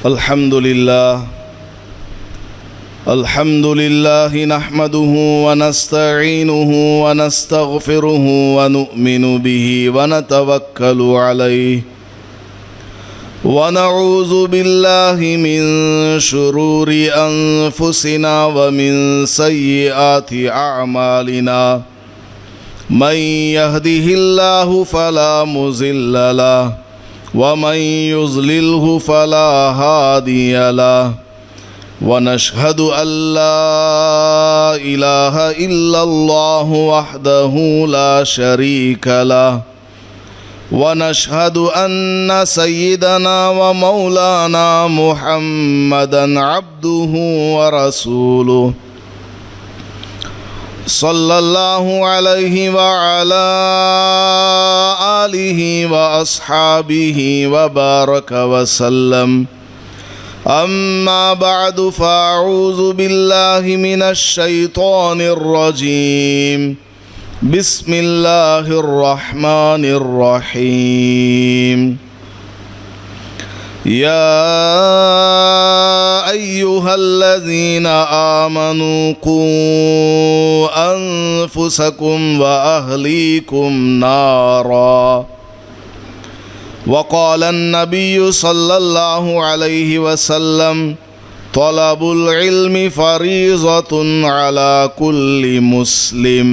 الحمد لله نحمده ونستعينه ونستغفره ونؤمن به ونتوكل عليه ونعوذ بالله من شرور أنفسنا ومن سيئات أعمالنا من يهده الله فلا مضل له ومن يضلله فلا هادي له ونشهد أن لا إله إلا الله وحده لا شريك له ونشهد أن سيدنا ومولانا محمدا عبده ورسوله صلى الله عليه وعلى آله وأصحابه وبارك وسلم أما بعد فأعوذ بالله من الشيطان الرجيم بسم الله الرحمن الرحيم يا أيها الذين آمنوا قوا أنفسكم وأهليكم نارا وقال النبي صلى الله عليه وسلم طلب العلم فريضة على كل مسلم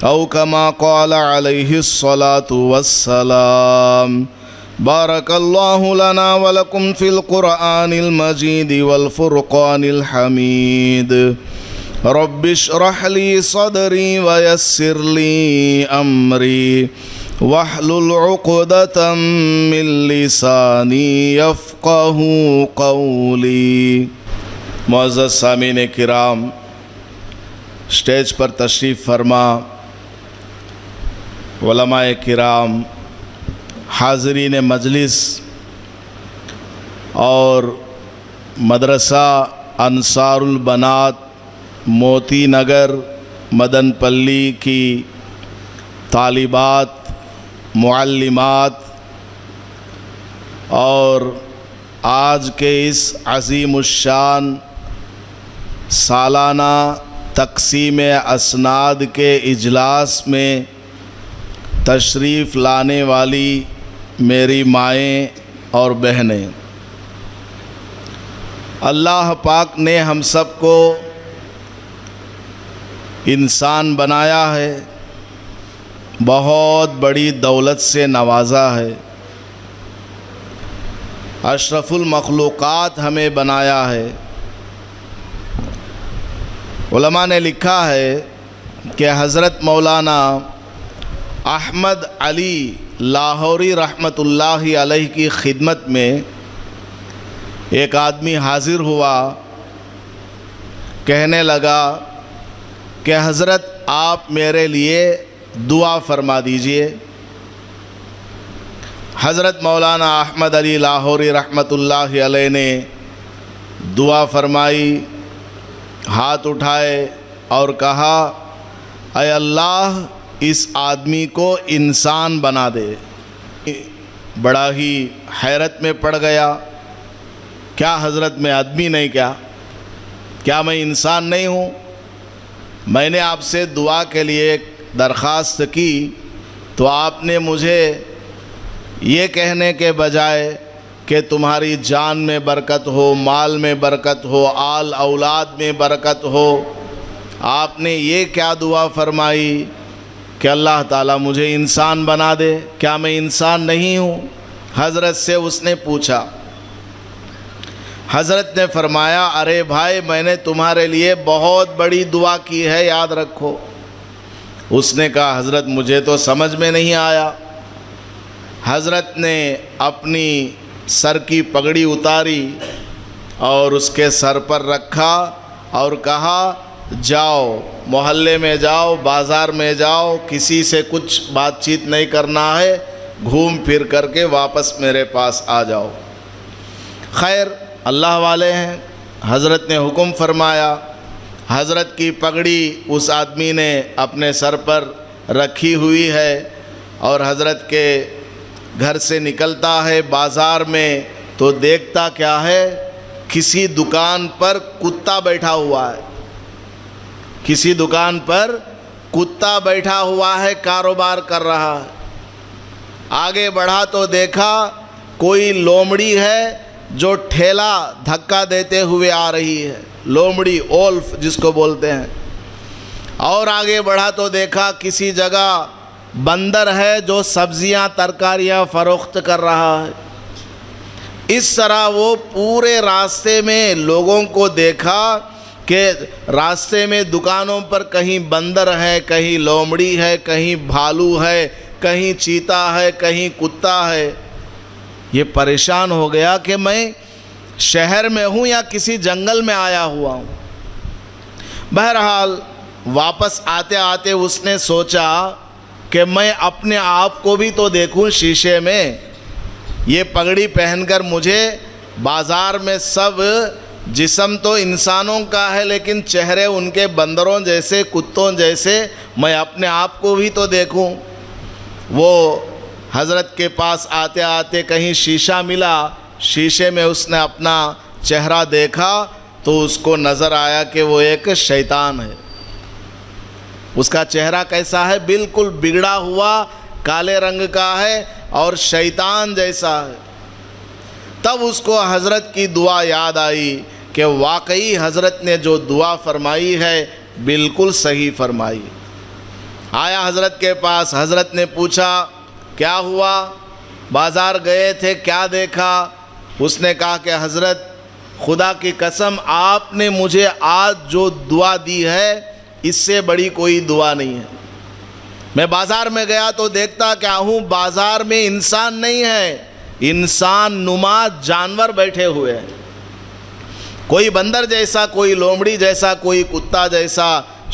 أو كما قال عليه الصلاة والسلام بارك الله لنا ولكم في القرآن المجيد والفرقان الحميد رب اشرح لي صدري ويسر لي أمري واحلل عقدة من لساني يفقه قولي. معزز سامعین کرام، اسٹیج پر تشریف فرما علماء کرام، حاضرین مجلس اور مدرسہ انصار البنات موتی نگر مدن پلی کی طالبات، معلمات اور آج کے اس عظیم الشان سالانہ تقسیم اسناد کے اجلاس میں تشریف لانے والی میری مائیں اور بہنیں، اللہ پاک نے ہم سب کو انسان بنایا ہے، بہت بڑی دولت سے نوازا ہے، اشرف المخلوقات ہمیں بنایا ہے۔ علماء نے لکھا ہے کہ حضرت مولانا احمد علی لاہوری رحمۃ اللہ علیہ کی خدمت میں ایک آدمی حاضر ہوا، کہنے لگا کہ حضرت آپ میرے لیے دعا فرما دیجئے۔ حضرت مولانا احمد علی لاہوری رحمۃ اللہ علیہ نے دعا فرمائی، ہاتھ اٹھائے اور کہا، اے اللہ اس آدمی کو انسان بنا دے۔ بڑا ہی حیرت میں پڑ گیا، کیا حضرت میں آدمی نہیں، کیا میں انسان نہیں ہوں؟ میں نے آپ سے دعا کے لیے ایک درخواست کی تو آپ نے مجھے یہ کہنے کے بجائے کہ تمہاری جان میں برکت ہو، مال میں برکت ہو، آل اولاد میں برکت ہو، آپ نے یہ کیا دعا فرمائی کہ اللہ تعالیٰ مجھے انسان بنا دے؟ کیا میں انسان نہیں ہوں؟ حضرت سے اس نے پوچھا۔ حضرت نے فرمایا، ارے بھائی، میں نے تمہارے لیے بہت بڑی دعا کی ہے، یاد رکھو۔ اس نے کہا، حضرت مجھے تو سمجھ میں نہیں آیا۔ حضرت نے اپنی سر کی پگڑی اتاری اور اس کے سر پر رکھا اور کہا، جاؤ محلے میں جاؤ، بازار میں جاؤ، کسی سے کچھ بات چیت نہیں کرنا ہے، گھوم پھر کر کے واپس میرے پاس آ جاؤ۔ خیر، اللہ والے ہیں، حضرت نے حکم فرمایا، حضرت کی پگڑی اس آدمی نے اپنے سر پر رکھی ہوئی ہے اور حضرت کے گھر سے نکلتا ہے بازار میں تو تو دیکھتا کیا ہے، کسی دکان پر کتا بیٹھا ہوا ہے، کسی دکان پر کتا بیٹھا ہوا ہے، کاروبار کر رہا ہے۔ آگے بڑھا تو دیکھا کوئی لومڑی ہے جو ٹھیلا دھکا دیتے ہوئے آ رہی ہے، لومڑی، اولف جس کو بولتے ہیں۔ اور آگے بڑھا تو دیکھا کسی جگہ بندر ہے جو سبزیاں ترکاریاں فروخت کر رہا ہے۔ اس طرح وہ پورے راستے میں لوگوں کو دیکھا کہ راستے میں دکانوں پر کہیں بندر ہے، کہیں لومڑی ہے، کہیں بھالو ہے، کہیں چیتا ہے، کہیں کتا ہے۔ یہ پریشان ہو گیا کہ میں شہر میں ہوں یا کسی جنگل میں آیا ہوا ہوں۔ بہرحال واپس آتے آتے اس نے سوچا کہ میں اپنے آپ کو بھی تو دیکھوں شیشے میں۔ یہ پگڑی پہن کر مجھے بازار میں سب جسم تو انسانوں کا ہے لیکن چہرے ان کے بندروں جیسے، کتوں جیسے، میں اپنے آپ کو بھی تو دیکھوں۔ وہ حضرت کے پاس آتے آتے کہیں شیشہ ملا، شیشے میں اس نے اپنا چہرہ دیکھا تو اس کو نظر آیا کہ وہ ایک شیطان ہے۔ اس کا چہرہ کیسا ہے؟ بالکل بگڑا ہوا، کالے رنگ کا ہے اور شیطان جیسا ہے۔ تب اس کو حضرت کی دعا یاد آئی کہ واقعی حضرت نے جو دعا فرمائی ہے بالکل صحیح فرمائی۔ آیا حضرت کے پاس، حضرت نے پوچھا کیا ہوا، بازار گئے تھے، کیا دیکھا؟ اس نے کہا کہ حضرت خدا کی قسم آپ نے مجھے آج جو دعا دی ہے اس سے بڑی کوئی دعا نہیں ہے۔ میں بازار میں گیا تو دیکھتا کیا ہوں، بازار میں انسان نہیں ہے، انسان نما جانور بیٹھے ہوئے ہیں، کوئی بندر جیسا، کوئی لومڑی جیسا، کوئی کتا جیسا،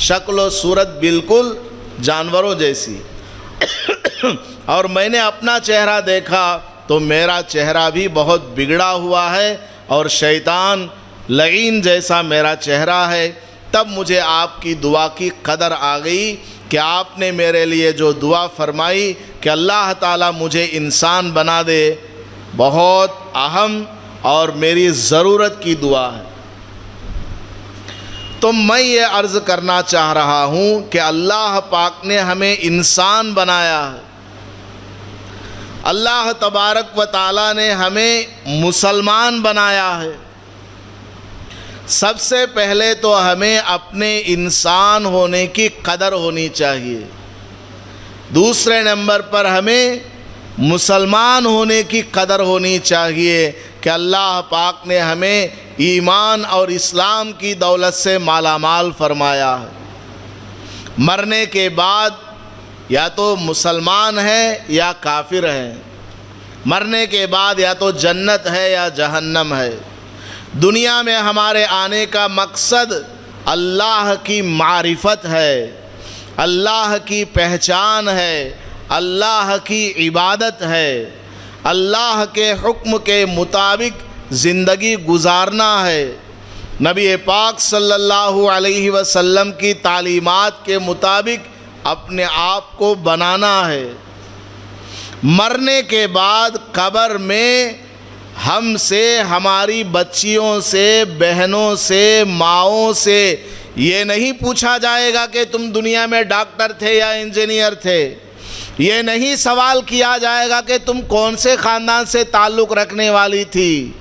شکل و صورت بالکل جانوروں جیسی۔ اور میں نے اپنا چہرہ دیکھا تو میرا چہرہ بھی بہت بگڑا ہوا ہے اور شیطان لعین جیسا میرا چہرہ ہے۔ تب مجھے آپ کی دعا کی قدر آ گئی کہ آپ نے میرے لیے جو دعا فرمائی کہ اللہ تعالیٰ مجھے انسان بنا دے، بہت اہم اور میری ضرورت کی دعا ہے۔ تو میں یہ عرض کرنا چاہ رہا ہوں کہ اللہ پاک نے ہمیں انسان بنایا ہے، اللہ تبارک و تعالیٰ نے ہمیں مسلمان بنایا ہے۔ سب سے پہلے تو ہمیں اپنے انسان ہونے کی قدر ہونی چاہیے، دوسرے نمبر پر ہمیں مسلمان ہونے کی قدر ہونی چاہیے کہ اللہ پاک نے ہمیں ایمان اور اسلام کی دولت سے مالا مال فرمایا ہے۔ مرنے کے بعد یا تو مسلمان ہے یا کافر ہے، مرنے کے بعد یا تو جنت ہے یا جہنم ہے۔ دنیا میں ہمارے آنے کا مقصد اللہ کی معرفت ہے، اللہ کی پہچان ہے، اللہ کی عبادت ہے، اللہ کے حکم کے مطابق زندگی گزارنا ہے، نبی پاک صلی اللہ علیہ وسلم کی تعلیمات کے مطابق اپنے آپ کو بنانا ہے۔ مرنے کے بعد قبر میں ہم سے، ہماری بچیوں سے، بہنوں سے، ماؤں سے یہ نہیں پوچھا جائے گا کہ تم دنیا میں ڈاکٹر تھے یا انجینئر تھے، یہ نہیں سوال کیا جائے گا کہ تم کون سے خاندان سے تعلق رکھنے والی تھی۔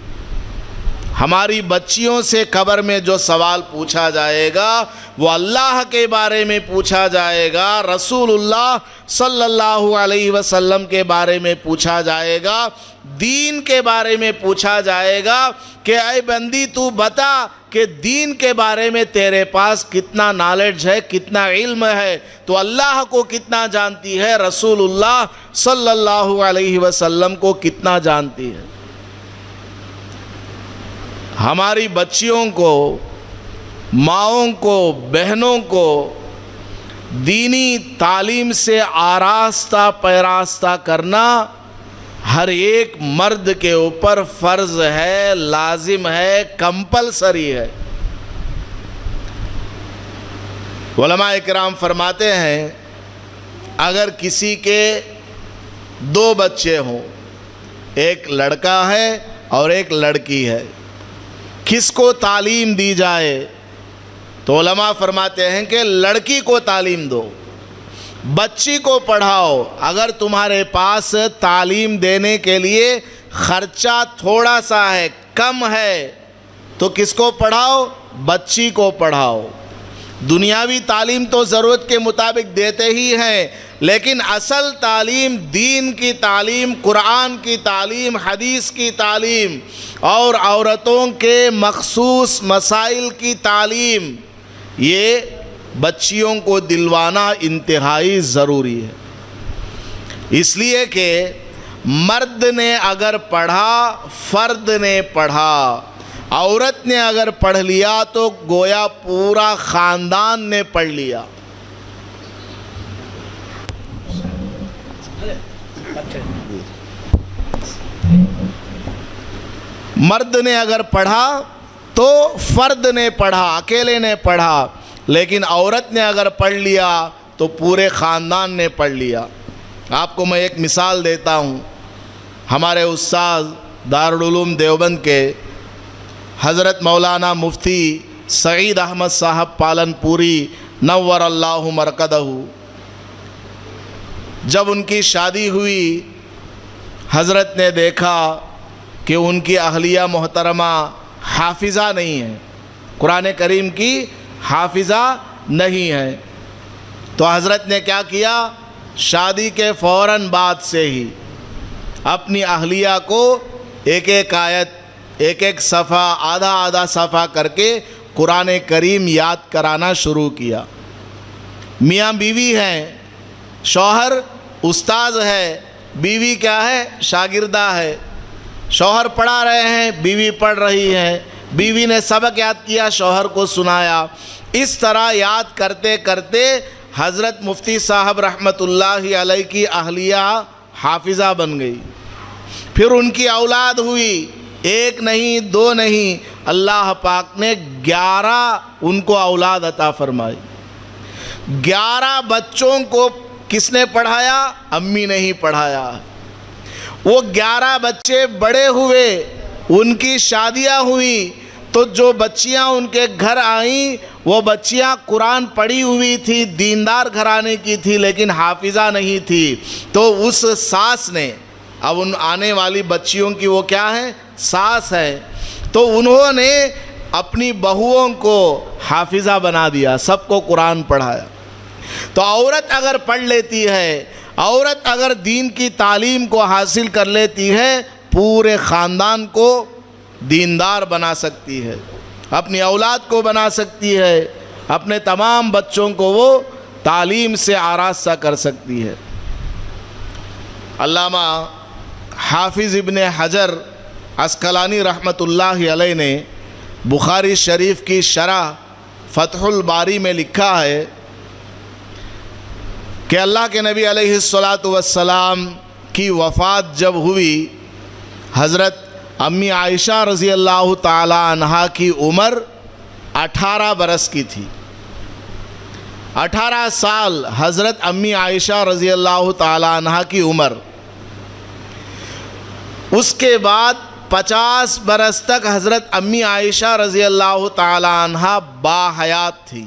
ہماری بچیوں سے قبر میں جو سوال پوچھا جائے گا وہ اللہ کے بارے میں پوچھا جائے گا، رسول اللہ صلی اللہ علیہ وسلم کے بارے میں پوچھا جائے گا، دین کے بارے میں پوچھا جائے گا کہ اے بندی تو بتا کہ دین کے بارے میں تیرے پاس کتنا نالج ہے، کتنا علم ہے، تو اللہ کو کتنا جانتی ہے، رسول اللہ صلی اللہ علیہ وسلم کو کتنا جانتی ہے۔ ہماری بچیوں کو، ماؤں کو، بہنوں کو دینی تعلیم سے آراستہ پیراستہ کرنا ہر ایک مرد کے اوپر فرض ہے، لازم ہے، کمپلسری ہے۔ علماء اکرام فرماتے ہیں اگر کسی کے 2 بچے ہوں، ایک لڑکا ہے اور ایک لڑکی ہے، کس کو تعلیم دی جائے؟ تو علماء فرماتے ہیں کہ لڑکی کو تعلیم دو، بچی کو پڑھاؤ۔ اگر تمہارے پاس تعلیم دینے کے لیے خرچہ تھوڑا سا ہے، کم ہے، تو کس کو پڑھاؤ؟ بچی کو پڑھاؤ۔ دنیاوی تعلیم تو ضرورت کے مطابق دیتے ہی ہیں، لیکن اصل تعلیم، دین کی تعلیم، قرآن کی تعلیم، حدیث کی تعلیم اور عورتوں کے مخصوص مسائل کی تعلیم، یہ بچیوں کو دلوانا انتہائی ضروری ہے۔ اس لیے کہ مرد نے اگر پڑھا، فرد نے پڑھا، عورت نے اگر پڑھ لیا تو گویا پورا خاندان نے پڑھ لیا۔ مرد نے اگر پڑھا تو فرد نے پڑھا، اکیلے نے پڑھا، لیکن عورت نے اگر پڑھ لیا تو پورے خاندان نے پڑھ لیا۔ آپ کو میں ایک مثال دیتا ہوں۔ ہمارے استاد دارالعلوم دیوبند کے حضرت مولانا مفتی سعید احمد صاحب پالن پوری نور اللہ مرکدہ، جب ان کی شادی ہوئی، حضرت نے دیکھا کہ ان کی اہلیہ محترمہ حافظہ نہیں ہے، قرآن کریم کی حافظہ نہیں ہے، تو حضرت نے کیا کیا؟ شادی کے فوراً بعد سے ہی اپنی اہلیہ کو ایک ایک آیت، ایک ایک صفحہ، آدھا آدھا صفحہ کر کے قرآن کریم یاد کرانا شروع کیا۔ میاں بیوی ہیں، شوہر استاذ ہے، بیوی کیا ہے؟ شاگردہ ہے۔ شوہر پڑھا رہے ہیں، بیوی پڑھ رہی ہے، بیوی نے سبق یاد کیا، شوہر کو سنایا۔ اس طرح یاد کرتے کرتے حضرت مفتی صاحب رحمۃ اللہ علیہ کی اہلیہ حافظہ بن گئی۔ پھر ان کی اولاد ہوئی، ایک نہیں، دو نہیں، اللہ پاک نے 11 ان کو اولاد عطا فرمائی۔ 11 بچوں کو کس نے پڑھایا؟ امی نے ہی پڑھایا۔ وہ 11 بچے بڑے ہوئے، ان کی شادیاں ہوئی، تو جو بچیاں ان کے گھر آئیں وہ بچیاں قرآن پڑھی ہوئی تھی، دیندار گھرانے کی تھی، لیکن حافظہ نہیں تھی۔ تو اس ساس نے، اب ان آنے والی بچیوں کی وہ کیا ہے؟ ساس ہے، تو انہوں نے اپنی بہوؤں کو حافظہ بنا دیا، سب کو قرآن پڑھایا۔ تو عورت اگر پڑھ لیتی ہے، عورت اگر دین کی تعلیم کو حاصل کر لیتی ہے، پورے خاندان کو دیندار بنا سکتی ہے، اپنی اولاد کو بنا سکتی ہے، اپنے تمام بچوں کو وہ تعلیم سے آراستہ کر سکتی ہے۔ علامہ حافظ ابن حجر عسقلانی رحمۃ اللہ علیہ نے بخاری شریف کی شرح فتح الباری میں لکھا ہے کہ اللہ کے نبی علیہ السلام کی وفات جب ہوئی، حضرت امی عائشہ رضی اللہ تعالی عنہا کی عمر 18 برس کی تھی۔ 18 سال حضرت امی عائشہ رضی اللہ تعالی عنہا کی عمر۔ اس کے بعد 50 برس تک حضرت امی عائشہ رضی اللہ تعالی عنہا باحیات تھی۔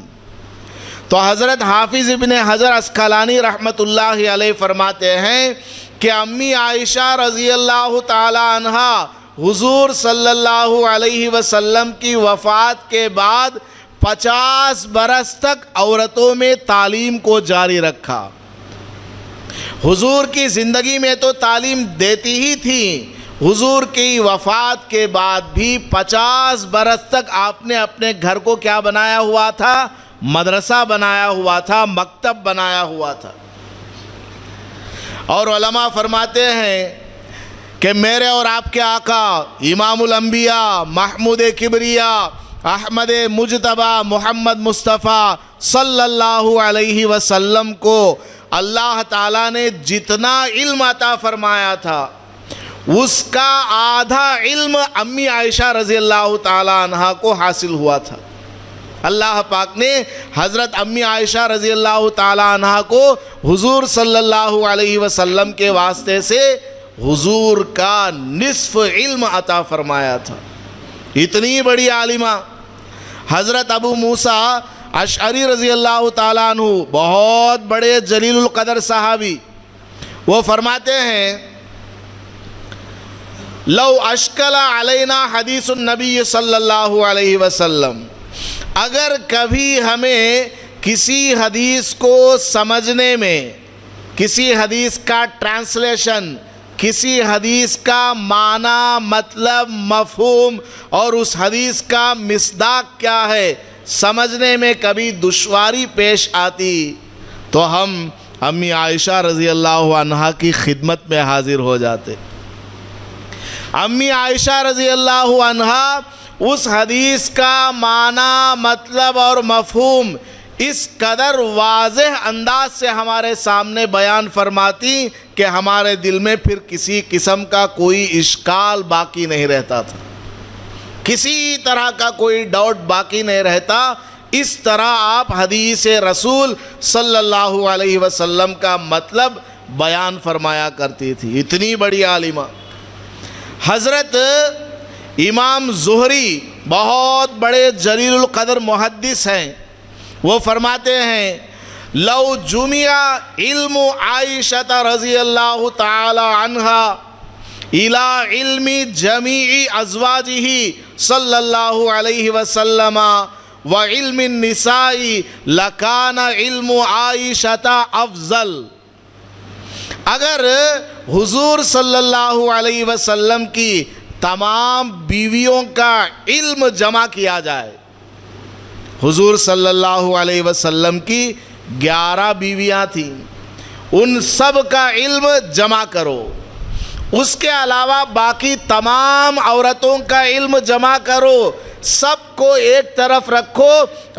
تو حضرت حافظ ابن حجر عسقلانی رحمۃ اللہ علیہ فرماتے ہیں کہ امی عائشہ رضی اللہ تعالی عنہا حضور صلی اللہ علیہ وسلم کی وفات کے بعد 50 برس تک عورتوں میں تعلیم کو جاری رکھا۔ حضور کی زندگی میں تو تعلیم دیتی ہی تھی، حضور کی وفات کے بعد بھی 50 برس تک آپ نے اپنے گھر کو کیا بنایا ہوا تھا؟ مدرسہ بنایا ہوا تھا، مکتب بنایا ہوا تھا۔ اور علماء فرماتے ہیں کہ میرے اور آپ کے آقا امام الانبیاء محمود کبریاء احمد مجتبی محمد مصطفیٰ صلی اللہ علیہ وسلم کو اللہ تعالیٰ نے جتنا علم عطا فرمایا تھا، اس کا آدھا علم امی عائشہ رضی اللہ تعالی عنہا کو حاصل ہوا تھا۔ اللہ پاک نے حضرت امی عائشہ رضی اللہ تعالی عنہا کو حضور صلی اللہ علیہ وسلم کے واسطے سے حضور کا نصف علم عطا فرمایا تھا. اتنی بڑی عالمہ حضرت ابو موسیٰ اشعری رضی اللہ تعالیٰ عنہ، بہت بڑے جلیل القدر صحابی، وہ فرماتے ہیں لو اشکل علینا حدیث النبی صلی اللہ علیہ وسلم، اگر کبھی ہمیں کسی حدیث کو سمجھنے میں، کسی حدیث کا ٹرانسلیشن، کسی حدیث کا معنی، مطلب، مفہوم اور اس حدیث کا مصداق کیا ہے سمجھنے میں کبھی دشواری پیش آتی تو ہم امی عائشہ رضی اللہ عنہا کی خدمت میں حاضر ہو جاتے. امی عائشہ رضی اللہ عنہا اس حدیث کا معنی، مطلب اور مفہوم اس قدر واضح انداز سے ہمارے سامنے بیان فرماتی کہ ہمارے دل میں پھر کسی قسم کا کوئی اشکال باقی نہیں رہتا تھا، کسی طرح کا کوئی ڈاؤٹ باقی نہیں رہتا. اس طرح آپ حدیث رسول صلی اللہ علیہ وسلم کا مطلب بیان فرمایا کرتی تھی. اتنی بڑی عالمہ. حضرت امام زہری بہت بڑے جلیل القدر محدث ہیں، وہ فرماتے ہیں لو جمع علم عائشہ رضی اللہ تعالی عنہا الى علم جمیع ازواجہ صلی اللہ علیہ وسلم وعلم النساء لکان علم عائشہ افضل. اگر حضور صلی اللہ علیہ وسلم کی تمام بیویوں کا علم جمع کیا جائے، حضور صلی اللہ علیہ وسلم کی 11 بیویاں تھیں، ان سب کا علم جمع کرو، اس کے علاوہ باقی تمام عورتوں کا علم جمع کرو، سب کو ایک طرف رکھو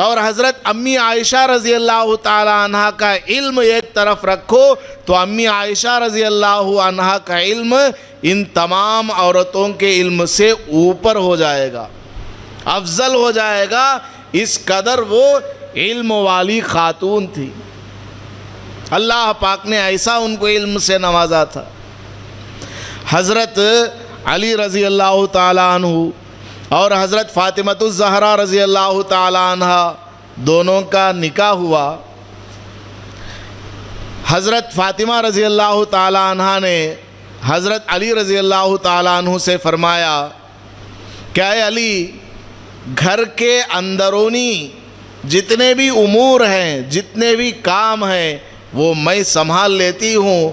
اور حضرت امی عائشہ رضی اللہ تعالی عنہ کا علم ایک طرف رکھو تو امی عائشہ رضی اللہ عنہ کا علم ان تمام عورتوں کے علم سے اوپر ہو جائے گا، افضل ہو جائے گا. اس قدر وہ علم والی خاتون تھی. اللہ پاک نے ایسا ان کو علم سے نوازا تھا. حضرت علی رضی اللہ تعالیٰ عنہ اور حضرت فاطمۃ الزہرا رضی اللہ تعالیٰ عنہ دونوں کا نکاح ہوا. حضرت فاطمہ رضی اللہ تعالیٰ عنہ نے حضرت علی رضی اللہ تعالیٰ عنہ سے فرمایا کہ اے علی، گھر کے اندرونی جتنے بھی امور ہیں، جتنے بھی کام ہیں وہ میں سنبھال لیتی ہوں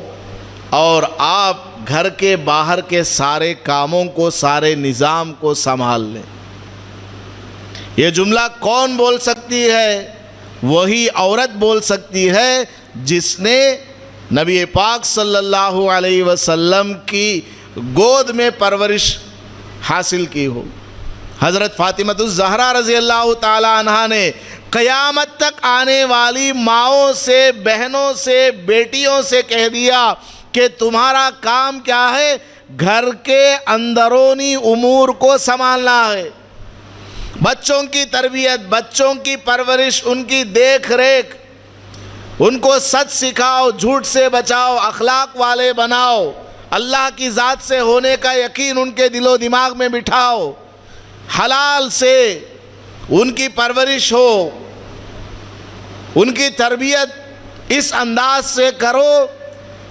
اور آپ گھر کے باہر کے سارے کاموں کو، سارے نظام کو سنبھال لیں. یہ جملہ کون بول سکتی ہے؟ وہی عورت بول سکتی ہے جس نے نبی پاک صلی اللہ علیہ وسلم کی گود میں پرورش حاصل کی ہو. حضرت فاطمۃ الزہرا رضی اللہ تعالی عنہا نے قیامت تک آنے والی ماؤں سے، بہنوں سے، بیٹیوں سے کہہ دیا کہ تمہارا کام کیا ہے؟ گھر کے اندرونی امور کو سنبھالنا ہے. بچوں کی تربیت، بچوں کی پرورش، ان کی دیکھ ریکھ، ان کو سچ سکھاؤ، جھوٹ سے بچاؤ، اخلاق والے بناؤ، اللہ کی ذات سے ہونے کا یقین ان کے دل و دماغ میں بٹھاؤ، حلال سے ان کی پرورش ہو، ان کی تربیت اس انداز سے کرو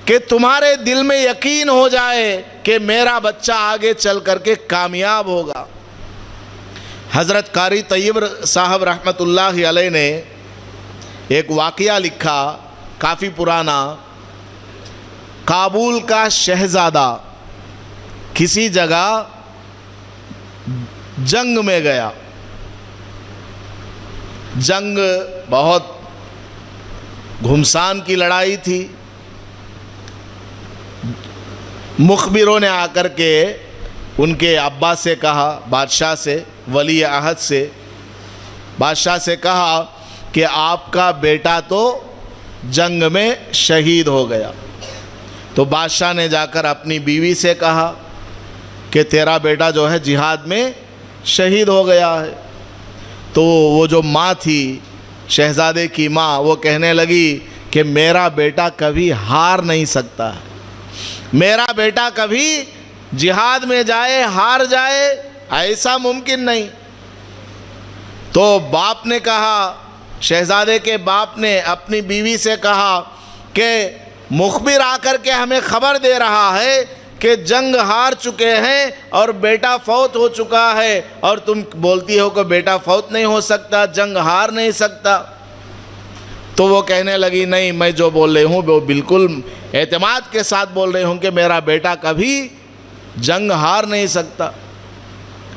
کہ تمہارے دل میں یقین ہو جائے کہ میرا بچہ آگے چل کر کے کامیاب ہوگا. حضرت قاری طیب صاحب رحمۃ اللہ علیہ نے ایک واقعہ لکھا، کافی پرانا. کابل کا شہزادہ کسی جگہ جنگ میں گیا. جنگ بہت گھمسان کی لڑائی تھی. مخبروں نے آ کر کے ان کے ابا سے کہا، بادشاہ سے، ولی عہد سے، بادشاہ سے کہا کہ آپ کا بیٹا تو جنگ میں شہید ہو گیا. تو بادشاہ نے جا کر اپنی بیوی سے کہا کہ تیرا بیٹا جو ہے جہاد میں شہید ہو گیا ہے. تو وہ جو ماں تھی، شہزادے کی ماں، وہ کہنے لگی کہ میرا بیٹا کبھی ہار نہیں سکتا ہے. میرا بیٹا کبھی جہاد میں جائے ہار جائے ایسا ممکن نہیں۔ تو باپ نے کہا، شہزادے کے باپ نے اپنی بیوی سے کہا کہ مخبر آ کر کے ہمیں خبر دے رہا ہے کہ جنگ ہار چکے ہیں اور بیٹا فوت ہو چکا ہے، اور تم بولتی ہو کہ بیٹا فوت نہیں ہو سکتا، جنگ ہار نہیں سکتا۔ تو وہ کہنے لگی نہیں، میں جو بول رہی ہوں وہ بالکل اعتماد کے ساتھ بول رہی ہوں کہ میرا بیٹا کبھی جنگ ہار نہیں سکتا۔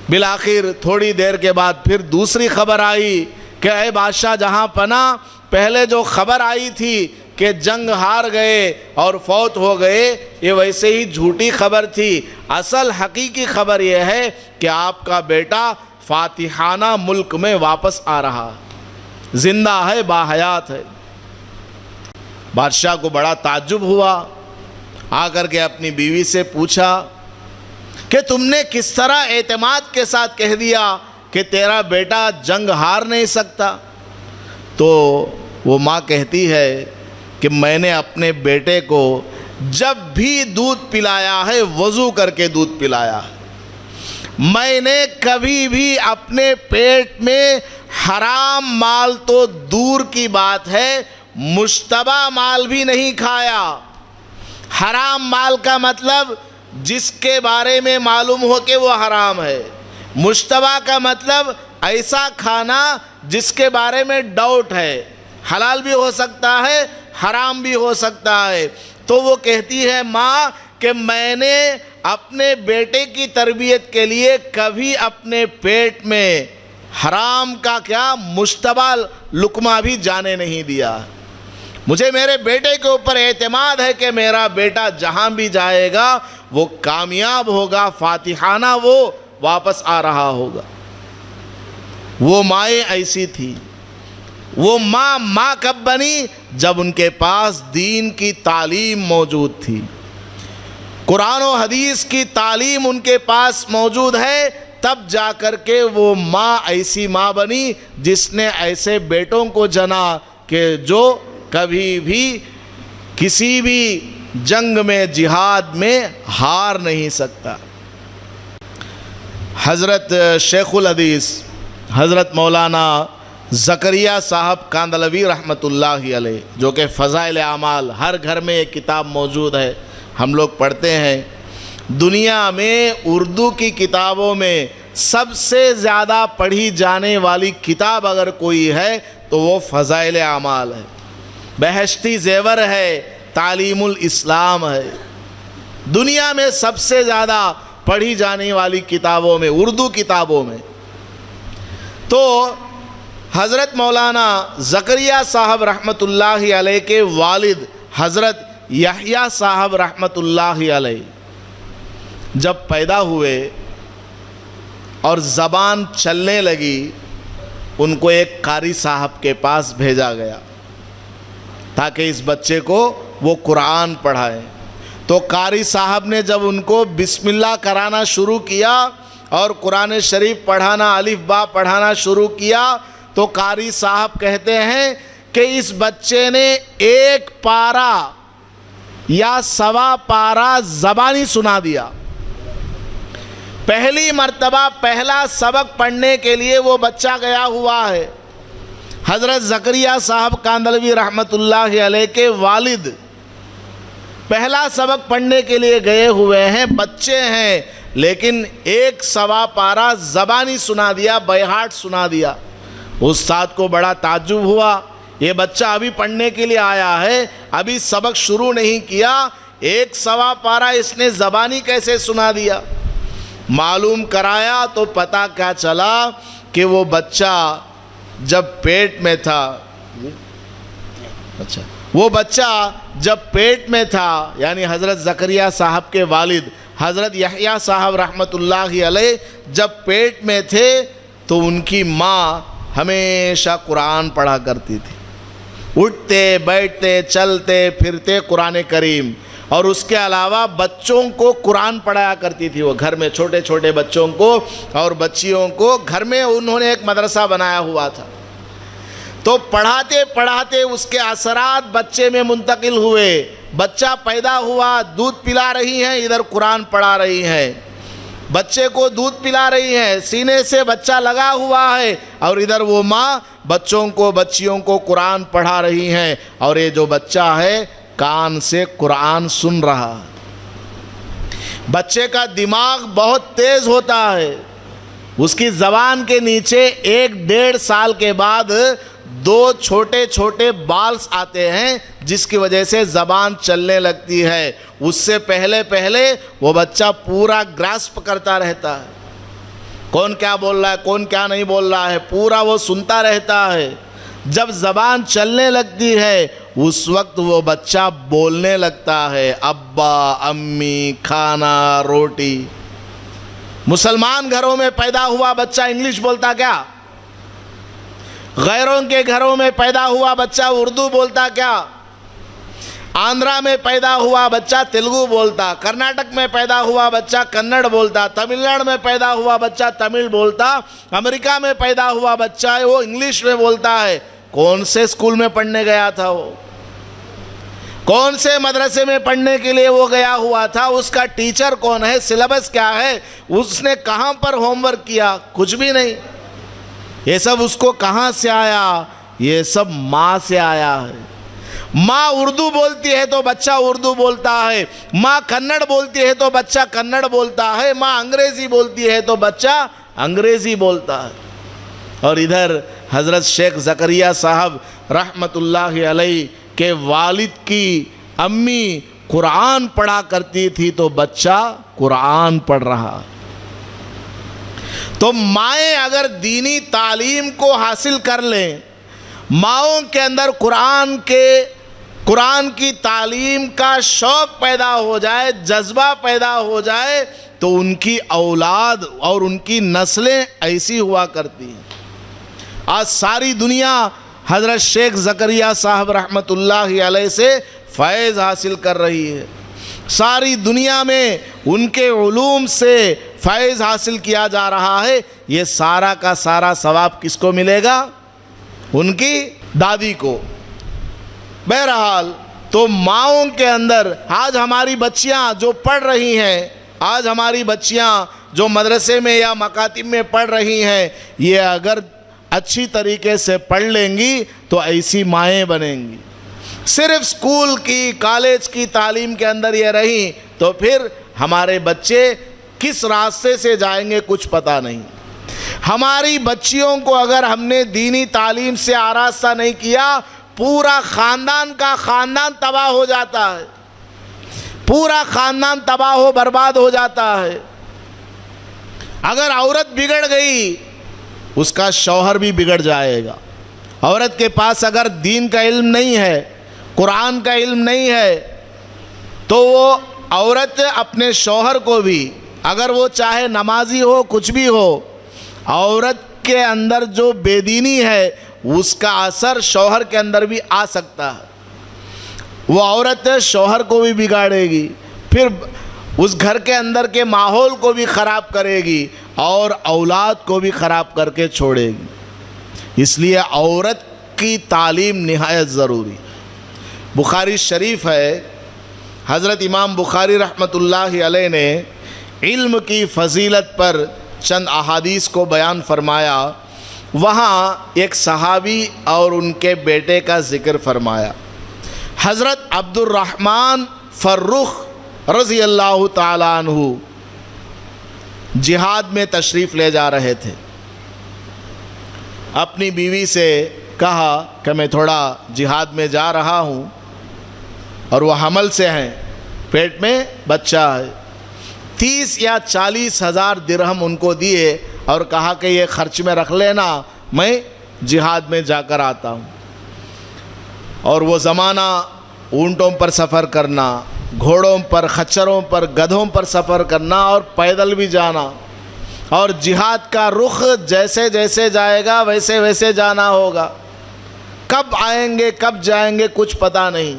بالآخر تھوڑی دیر کے بعد پھر دوسری خبر آئی کہ اے بادشاہ جہاں پناہ، پہلے جو خبر آئی تھی کہ جنگ ہار گئے اور فوت ہو گئے، یہ ویسے ہی جھوٹی خبر تھی۔ اصل حقیقی خبر یہ ہے کہ آپ کا بیٹا فاتحانہ ملک میں واپس آ رہا ہے، زندہ ہے، باحیات ہے۔ بادشاہ کو بڑا تعجب ہوا، آ کر کے اپنی بیوی سے پوچھا کہ تم نے کس طرح اعتماد کے ساتھ کہہ دیا کہ تیرا بیٹا جنگ ہار نہیں سکتا؟ تو وہ ماں کہتی ہے کہ میں نے اپنے بیٹے کو جب بھی دودھ پلایا ہے وضو کر کے دودھ پلایا ہے، میں نے کبھی بھی اپنے پیٹ میں حرام مال تو دور کی بات ہے مشتبہ مال بھی نہیں کھایا۔ حرام مال کا مطلب جس کے بارے میں معلوم ہو کہ وہ حرام ہے، مشتبہ کا مطلب ایسا کھانا جس کے بارے میں ڈاؤٹ ہے، حلال بھی ہو سکتا ہے حرام بھی ہو سکتا ہے۔ تو وہ کہتی ہے ماں کہ میں نے اپنے بیٹے کی تربیت کے لیے کبھی اپنے پیٹ میں حرام کا کیا مشتبہ لقمہ بھی جانے نہیں دیا۔ مجھے میرے بیٹے کے اوپر اعتماد ہے کہ میرا بیٹا جہاں بھی جائے گا وہ کامیاب ہوگا، فاتحانہ وہ واپس آ رہا ہوگا۔ وہ مائیں ایسی تھی، وہ ماں کب بنی؟ جب ان کے پاس دین کی تعلیم موجود تھی، قرآن و حدیث کی تعلیم ان کے پاس موجود ہے، تب جا کر کے وہ ماں ایسی ماں بنی جس نے ایسے بیٹوں کو جنا کہ جو کبھی بھی کسی بھی جنگ میں جہاد میں ہار نہیں سکتا۔ حضرت شیخ الحدیث حضرت مولانا زکریا صاحب کاندھلوی رحمۃ اللہ علیہ، جو کہ فضائل اعمال، ہر گھر میں ایک کتاب موجود ہے، ہم لوگ پڑھتے ہیں۔ دنیا میں اردو کی کتابوں میں سب سے زیادہ پڑھی جانے والی کتاب اگر کوئی ہے تو وہ فضائل اعمال ہے، بہشتی زیور ہے، تعلیم الاسلام ہے۔ دنیا میں سب سے زیادہ پڑھی جانے والی کتابوں میں، اردو کتابوں میں۔ تو حضرت مولانا زکریا صاحب رحمۃ اللہ علیہ کے والد حضرت یحییٰ صاحب رحمۃ اللہ علیہ جب پیدا ہوئے اور زبان چلنے لگی، ان کو ایک قاری صاحب کے پاس بھیجا گیا تاکہ اس بچے کو وہ قرآن پڑھائیں۔ تو قاری صاحب نے جب ان کو بسم اللہ کرانا شروع کیا اور قرآن شریف پڑھانا، الف با پڑھانا شروع کیا، تو قاری صاحب کہتے ہیں کہ اس بچے نے ایک پارہ یا سوا پارہ زبانی سنا دیا۔ پہلی مرتبہ پہلا سبق پڑھنے کے لیے وہ بچہ گیا ہوا ہے۔ حضرت زکریا صاحب کاندھلوی رحمۃ اللہ علیہ کے والد پہلا سبق پڑھنے کے لیے گئے ہوئے ہیں، بچے ہیں، لیکن ایک سوا پارہ زبانی سنا دیا، بائہارٹ سنا دیا۔ استاد کو بڑا تعجب ہوا، یہ بچہ ابھی پڑھنے کے لیے آیا ہے، ابھی سبق شروع نہیں کیا، ایک سوا پارہ اس نے زبانی کیسے سنا دیا؟ معلوم کرایا تو پتہ کیا چلا کہ وہ بچہ جب پیٹ میں تھا، وہ بچہ جب پیٹ میں تھا، یعنی حضرت زکریا صاحب کے والد حضرت یحییٰ صاحب رحمۃ اللہ علیہ جب پیٹ میں تھے تو ان کی ماں ہمیشہ قرآن پڑھا کرتی تھی، اٹھتے بیٹھتے چلتے پھرتے قرآن کریم، اور اس کے علاوہ بچوں کو قرآن پڑھایا کرتی تھی۔ وہ گھر میں چھوٹے چھوٹے بچوں کو اور بچیوں کو گھر میں انہوں نے ایک مدرسہ بنایا ہوا تھا۔ تو پڑھاتے پڑھاتے اس کے اثرات بچے میں منتقل ہوئے. بچہ پیدا ہوا, دودھ پلا رہی ہیں, ادھر قرآن پڑھا رہی ہیں. بچے کو دودھ پلا رہی ہیں, سینے سے بچہ لگا ہوا ہے, اور ادھر وہ ماں بچیوں کو قرآن پڑھا رہی ہیں, اور یہ جو بچہ ہے کان سے قرآن سن رہا. بچے کا دماغ بہت تیز ہوتا ہے. اس کی زبان کے نیچے 1-1.5 سال کے بعد 2 چھوٹے چھوٹے بالز آتے ہیں, جس کی وجہ سے زبان چلنے لگتی ہے. اس سے پہلے وہ بچہ پورا گراسپ کرتا رہتا ہے, کون کیا بول رہا ہے, کون کیا نہیں بول رہا ہے, پورا وہ سنتا رہتا ہے. جب زبان چلنے لگتی ہے اس وقت وہ بچہ بولنے لگتا ہے, ابا, امی, کھانا, روٹی. مسلمان گھروں میں پیدا ہوا بچہ انگلش بولتا کیا؟ غیروں کے گھروں میں پیدا ہوا بچہ اردو بولتا کیا؟ آندھرا میں پیدا ہوا بچہ تیلگو بولتا, کرناٹک میں پیدا ہوا بچہ کنڑ بولتا, تمل ناڈو میں پیدا ہوا بچہ تمل بولتا, امریکہ میں پیدا ہوا بچہ ہے وہ انگلش میں بولتا ہے. کون سے اسکول میں پڑھنے گیا تھا وہ؟ کون سے مدرسے میں پڑھنے کے لیے وہ گیا ہوا تھا؟ اس کا ٹیچر کون ہے؟ سلیبس کیا ہے؟ اس نے کہاں پر ہوم ورک کیا؟ کچھ بھی نہیں. یہ سب اس کو کہاں سے آیا؟ یہ سب ماں سے آیا ہے. ماں اردو بولتی ہے تو بچہ اردو بولتا ہے, ماں کنڑ بولتی ہے تو بچہ کنڑ بولتا ہے, ماں انگریزی بولتی ہے تو بچہ انگریزی بولتا ہے. اور ادھر حضرت شیخ زکریا صاحب رحمت اللہ علیہ کے والد کی امی قرآن پڑھا کرتی تھی تو بچہ قرآن پڑھ رہا. تو مائیں اگر دینی تعلیم کو حاصل کر لیں, ماؤں کے اندر قرآن کی تعلیم کا شوق پیدا ہو جائے, جذبہ پیدا ہو جائے, تو ان کی اولاد اور ان کی نسلیں ایسی ہوا کرتی ہیں. آج ساری دنیا حضرت شیخ زکریا صاحب رحمت اللہ علیہ سے فیض حاصل کر رہی ہے. ساری دنیا میں ان کے علوم سے فیض حاصل کیا جا رہا ہے. یہ سارا کا سارا ثواب کس کو ملے گا؟ ان کی دادی کو. بہرحال تو ماؤں کے اندر آج ہماری بچیاں جو پڑھ رہی ہیں, آج ہماری بچیاں جو مدرسے میں یا مکاتب میں پڑھ رہی ہیں, یہ اگر اچھی طریقے سے پڑھ لیں گی تو ایسی مائیں بنیں گی. صرف اسکول کی, کالج کی تعلیم کے اندر یہ رہیں تو پھر ہمارے بچے کس راستے سے جائیں گے کچھ پتہ نہیں. ہماری بچیوں کو اگر ہم نے دینی تعلیم سے آراستہ نہیں کیا, پورا خاندان کا خاندان تباہ ہو جاتا ہے, پورا خاندان تباہ و برباد ہو جاتا ہے. اگر عورت بگڑ گئی اس کا شوہر بھی بگڑ جائے گا. عورت کے پاس اگر دین کا علم نہیں ہے, قرآن کا علم نہیں ہے, تو وہ عورت اپنے شوہر کو بھی, اگر وہ چاہے نمازی ہو کچھ بھی ہو, عورت کے اندر جو بے دینی ہے اس کا اثر شوہر کے اندر بھی آ سکتا ہے. وہ عورت شوہر کو بھی بگاڑے گی, پھر اس گھر کے اندر کے ماحول کو بھی خراب کرے گی اور اولاد کو بھی خراب کر کے چھوڑے گی. اس لیے عورت کی تعلیم نہایت ضروری. بخاری شریف ہے, حضرت امام بخاری رحمت اللہ علیہ نے علم کی فضیلت پر چند احادیث کو بیان فرمایا. وہاں ایک صحابی اور ان کے بیٹے کا ذکر فرمایا. حضرت عبد الرحمن فرخ رضی اللہ تعالیٰ عنہ جہاد میں تشریف لے جا رہے تھے. اپنی بیوی سے کہا کہ میں تھوڑا جہاد میں جا رہا ہوں, اور وہ حمل سے ہیں, پیٹ میں بچہ ہے. 30 یا 40 ہزار درہم ان کو دیے اور کہا کہ یہ خرچ میں رکھ لینا, میں جہاد میں جا کر آتا ہوں. اور وہ زمانہ اونٹوں پر سفر کرنا, گھوڑوں پر, خچروں پر, گدھوں پر سفر کرنا اور پیدل بھی جانا, اور جہاد کا رخ جیسے جیسے جائے گا ویسے ویسے جانا ہوگا. کب آئیں گے کب جائیں گے کچھ پتہ نہیں.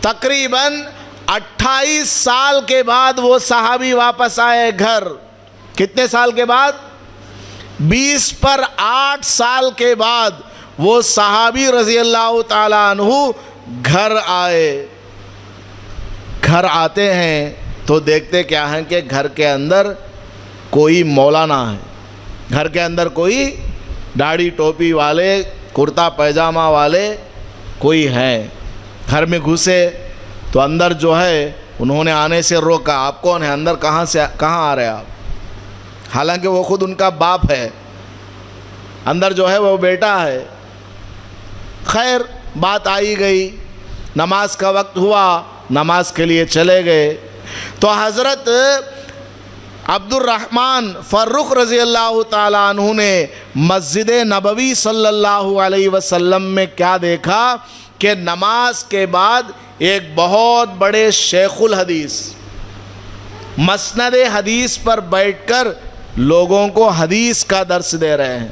تقریباً 28 سال کے بعد وہ صحابی واپس آئے گھر. کتنے سال کے بعد؟ 20 پر 8 سال کے بعد وہ صحابی رضی اللہ تعالیٰ عنہ گھر آئے. گھر آتے ہیں تو دیکھتے کیا ہیں کہ گھر کے اندر کوئی مولانا ہے, گھر کے اندر کوئی داڑھی ٹوپی والے کرتا پیجامہ والے کوئی ہیں. گھر میں گھسے تو اندر جو ہے انہوں نے آنے سے روکا. آپ کون ہیں, اندر کہاں آ رہے آپ؟ حالانکہ وہ خود ان کا باپ ہے, اندر جو ہے وہ بیٹا ہے. خیر بات آئی گئی, نماز کا وقت ہوا, نماز کے لیے چلے گئے. تو حضرت عبد الرحمن فرخ رضی اللہ تعالیٰ عنہ نے مسجد نبوی صلی اللہ علیہ وسلم میں کیا دیکھا کہ نماز کے بعد ایک بہت بڑے شیخ الحدیث مسند حدیث پر بیٹھ کر لوگوں کو حدیث کا درس دے رہے ہیں.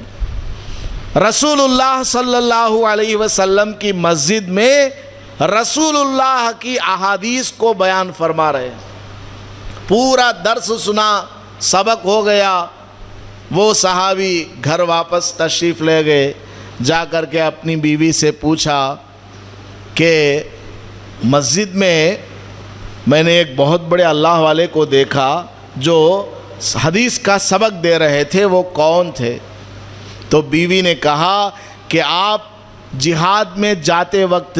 رسول اللہ صلی اللہ علیہ وسلم کی مسجد میں رسول اللہ کی احادیث کو بیان فرما رہے ہیں. پورا درس سنا, سبق ہو گیا. وہ صحابی گھر واپس تشریف لے گئے. جا کر کے اپنی بیوی سے پوچھا کہ مسجد میں نے ایک بہت بڑے اللہ والے کو دیکھا جو حدیث کا سبق دے رہے تھے, وہ کون تھے؟ تو بیوی نے کہا کہ آپ جہاد میں جاتے وقت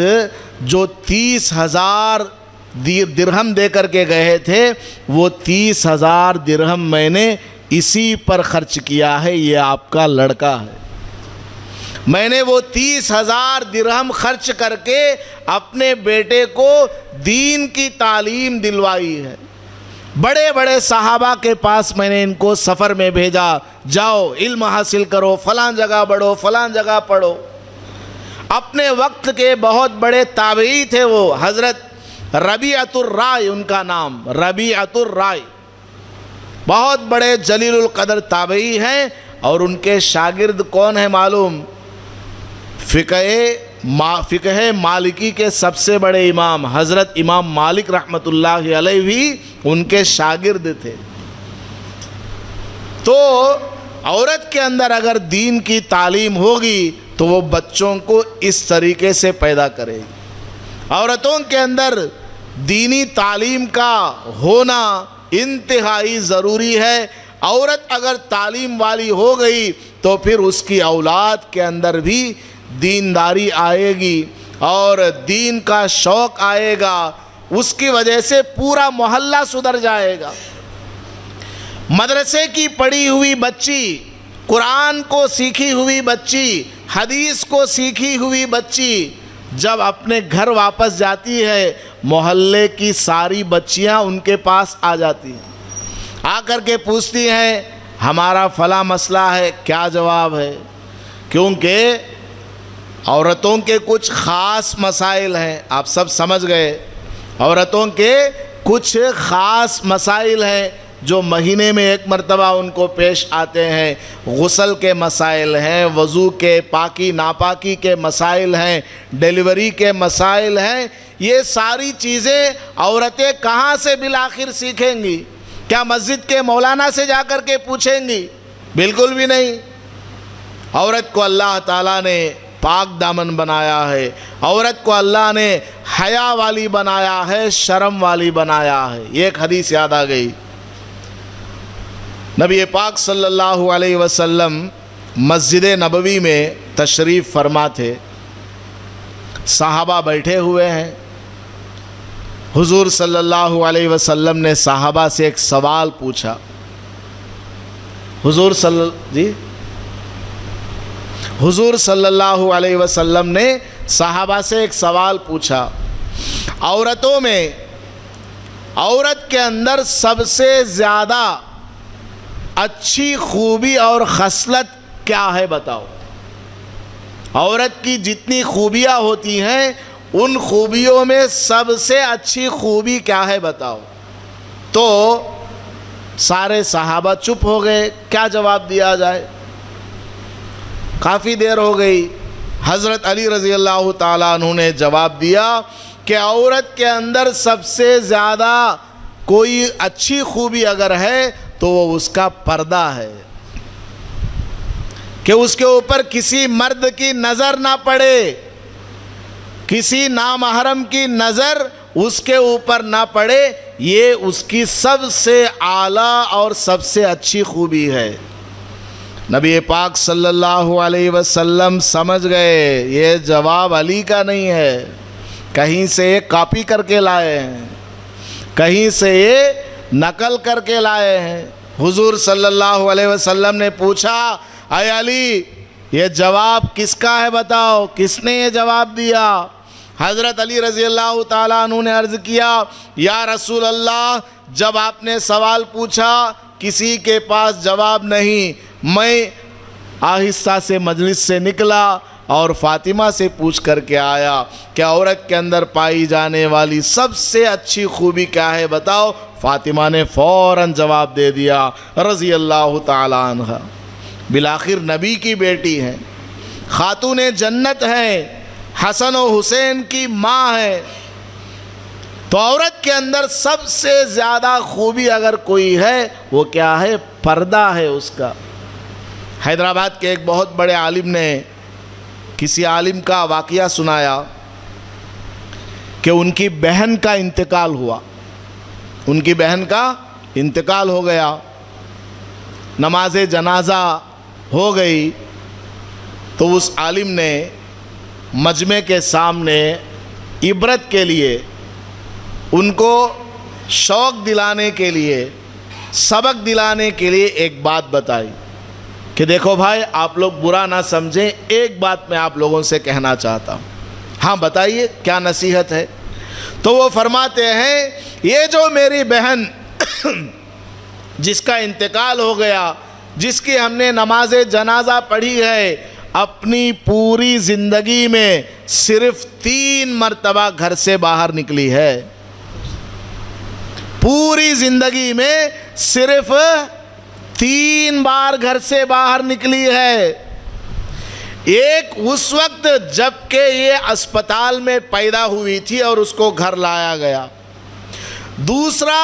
جو 30,000 درہم دے کر کے گئے تھے, وہ 30,000 درہم میں نے اسی پر خرچ کیا ہے, یہ آپ کا لڑکا ہے. میں نے وہ 30,000 درہم خرچ کر کے اپنے بیٹے کو دین کی تعلیم دلوائی ہے. بڑے بڑے صحابہ کے پاس میں نے ان کو سفر میں بھیجا, جاؤ علم حاصل کرو, فلاں جگہ بڑھو, فلاں جگہ پڑھو. اپنے وقت کے بہت بڑے تابعی تھے وہ. حضرت ربیعۃ الرائے ان کا نام, ربیعۃ الرائے بہت بڑے جلیل القدر تابعی ہیں. اور ان کے شاگرد کون ہیں معلوم؟ فقہ مالکی کے سب سے بڑے امام حضرت امام مالک رحمۃ اللہ علیہ بھی ان کے شاگرد تھے. تو عورت کے اندر اگر دین کی تعلیم ہوگی تو وہ بچوں کو اس طریقے سے پیدا کرے گی. عورتوں کے اندر دینی تعلیم کا ہونا انتہائی ضروری ہے. عورت اگر تعلیم والی ہو گئی تو پھر اس کی اولاد کے اندر بھی دینداری آئے گی اور دین کا شوق آئے گا. اس کی وجہ سے پورا محلہ سدھر جائے گا. مدرسے کی پڑھی ہوئی بچی, قرآن کو سیکھی ہوئی بچی, حدیث کو سیکھی ہوئی بچی جب اپنے گھر واپس جاتی ہے, محلے کی ساری بچیاں ان کے پاس آ جاتی ہیں. آ کر کے پوچھتی ہیں ہمارا فلاں مسئلہ ہے, کیا جواب ہے؟ کیونکہ عورتوں کے کچھ خاص مسائل ہیں. آپ سب سمجھ گئے, عورتوں کے کچھ خاص مسائل ہیں جو مہینے میں ایک مرتبہ ان کو پیش آتے ہیں. غسل کے مسائل ہیں, وضو کے پاکی ناپاکی کے مسائل ہیں, ڈیلیوری کے مسائل ہیں. یہ ساری چیزیں عورتیں کہاں سے بالآخر سیکھیں گی؟ کیا مسجد کے مولانا سے جا کر کے پوچھیں گی؟ بالکل بھی نہیں. عورت کو اللہ تعالیٰ نے پاک دامن بنایا ہے, عورت کو اللہ نے حیا والی بنایا ہے, شرم والی بنایا ہے. یہ ایک حدیث یاد آ گئی. نبی پاک صلی اللہ علیہ وسلم مسجد نبوی میں تشریف فرما تھے. صحابہ بیٹھے ہوئے ہیں. حضور صلی اللہ علیہ وسلم نے صحابہ سے ایک سوال پوچھا. حضور صلی اللہ علیہ وسلم نے صحابہ سے ایک سوال پوچھا. عورتوں میں عورت کے اندر سب سے زیادہ اچھی خوبی اور خصلت کیا ہے بتاؤ؟ عورت کی جتنی خوبیاں ہوتی ہیں ان خوبیوں میں سب سے اچھی خوبی کیا ہے بتاؤ؟ تو سارے صحابہ چپ ہو گئے, کیا جواب دیا جائے؟ کافی دیر ہو گئی. حضرت علی رضی اللہ تعالیٰ عنہ نے جواب دیا کہ عورت کے اندر سب سے زیادہ کوئی اچھی خوبی اگر ہے تو وہ اس کا پردہ ہے. کہ اس کے اوپر کسی مرد کی نظر نہ پڑے، کسی نامحرم کی نظر اس کے اوپر نہ پڑے، یہ اس کی سب سے اعلیٰ اور سب سے اچھی خوبی ہے۔ نبی پاک صلی اللہ علیہ وسلم سمجھ گئے یہ جواب علی کا نہیں ہے، کہیں سے یہ کاپی کر کے لائے ہیں، کہیں سے یہ نقل کر کے لائے ہیں۔ حضور صلی اللہ علیہ وسلم نے پوچھا، اے علی یہ جواب کس کا ہے بتاؤ، کس نے یہ جواب دیا؟ حضرت علی رضی اللہ تعالیٰ عنہ نے عرض کیا، یا رسول اللہ جب آپ نے سوال پوچھا کسی کے پاس جواب نہیں، میں آہستہ سے مجلس سے نکلا اور فاطمہ سے پوچھ کر کے آیا کہ عورت کے اندر پائی جانے والی سب سے اچھی خوبی کیا ہے بتاؤ؟ فاطمہ نے فوراً جواب دے دیا رضی اللہ تعالیٰ عنہ، بالآخر نبی کی بیٹی ہیں، خاتون جنت ہیں، حسن و حسین کی ماں ہے، تو عورت کے اندر سب سے زیادہ خوبی اگر کوئی ہے وہ کیا ہے؟ پردہ ہے اس کا۔ حیدرآباد کے ایک بہت بڑے عالم نے کسی عالم کا واقعہ سنایا کہ ان کی بہن کا انتقال ہوا، ان کی بہن کا انتقال ہو گیا، نماز جنازہ ہو گئی، تو اس عالم نے مجمع کے سامنے عبرت کے لیے، ان کو شوق دلانے کے لیے، سبق دلانے کے لیے ایک بات بتائی کہ دیکھو بھائی آپ لوگ برا نہ سمجھیں، ایک بات میں آپ لوگوں سے کہنا چاہتا ہوں۔ ہاں بتائیے کیا نصیحت ہے؟ تو وہ فرماتے ہیں یہ جو میری بہن جس کا انتقال ہو گیا، جس کی ہم نے نماز جنازہ پڑھی ہے، اپنی پوری زندگی میں صرف 3 مرتبہ گھر سے باہر نکلی ہے، پوری زندگی میں صرف 3 بار گھر سے باہر نکلی ہے۔ ایک اس وقت جب کہ یہ اسپتال میں پیدا ہوئی تھی اور اس کو گھر لایا گیا، دوسرا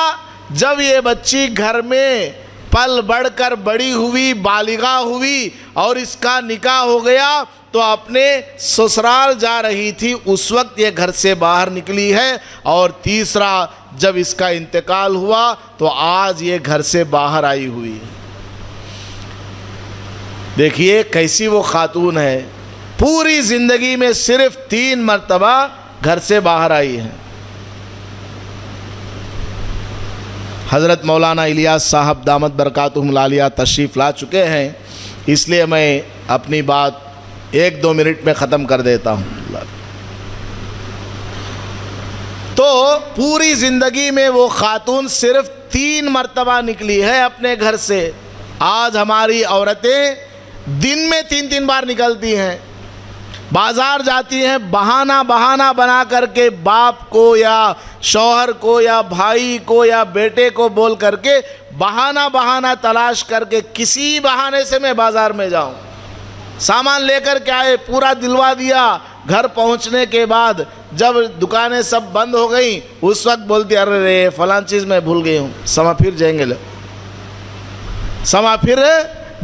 جب یہ بچی گھر میں پل بڑھ کر بڑی ہوئی، بالغہ ہوئی اور اس کا نکاح ہو گیا تو اپنے سسرال جا رہی تھی، اس وقت یہ گھر سے باہر نکلی ہے، اور تیسرا جب اس کا انتقال ہوا تو آج یہ گھر سے باہر آئی ہوئی ہے۔ دیکھیے کیسی وہ خاتون ہے، پوری زندگی میں صرف 3 مرتبہ گھر سے باہر آئی ہے۔ حضرت مولانا الیاس صاحب دامت برکاتہم العالیہ تشریف لا چکے ہیں، اس لیے میں اپنی بات 1-2 منٹ میں ختم کر دیتا ہوں۔ تو پوری زندگی میں وہ خاتون صرف 3 مرتبہ نکلی ہے اپنے گھر سے۔ آج ہماری عورتیں دن میں 3 بار نکلتی ہیں، بازار جاتی ہیں، بہانہ بنا کر کے باپ کو یا شوہر کو یا بھائی کو یا بیٹے کو بول کر کے بہانہ تلاش کر کے کسی بہانے سے میں بازار میں جاؤں، سامان لے کر کے آئے، پورا دلوا دیا، گھر پہنچنے کے بعد جب دکانیں سب بند ہو گئیں اس وقت بولتی ارے فلاں چیز میں بھول گئی ہوں، سما پھر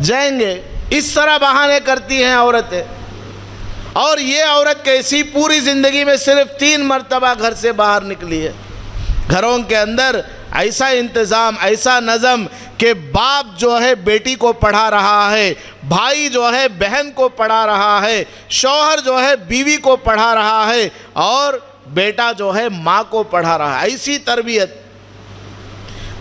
جائیں گے، اس طرح بہانے کرتی ہیں عورتیں۔ اور یہ عورت کیسی پوری زندگی میں صرف 3 مرتبہ گھر سے باہر نکلی ہے۔ گھروں کے اندر ایسا انتظام، ایسا نظم کہ باپ جو ہے بیٹی کو پڑھا رہا ہے، بھائی جو ہے بہن کو پڑھا رہا ہے، شوہر جو ہے بیوی کو پڑھا رہا ہے، اور بیٹا جو ہے ماں کو پڑھا رہا ہے، ایسی تربیت۔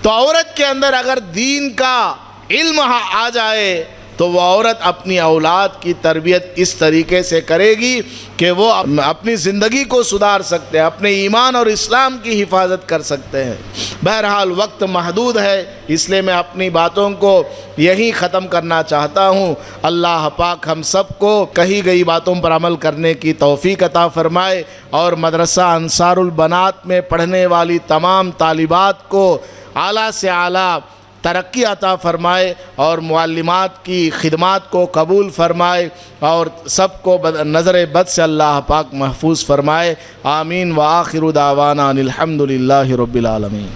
تو عورت کے اندر اگر دین کا علم آ جائے تو وہ عورت اپنی اولاد کی تربیت اس طریقے سے کرے گی کہ وہ اپنی زندگی کو سدھار سکتے ہیں، اپنے ایمان اور اسلام کی حفاظت کر سکتے ہیں۔ بہرحال وقت محدود ہے، اس لیے میں اپنی باتوں کو یہیں ختم کرنا چاہتا ہوں۔ اللہ پاک ہم سب کو کہی گئی باتوں پر عمل کرنے کی توفیق عطا فرمائے، اور مدرسہ انصار البنات میں پڑھنے والی تمام طالبات کو اعلیٰ سے اعلیٰ ترقی عطا فرمائے، اور معلمات کی خدمات کو قبول فرمائے، اور سب کو نظر بد سے اللہ پاک محفوظ فرمائے۔ آمین۔ وآخر دعوانا ان الحمد للہ رب العالمین۔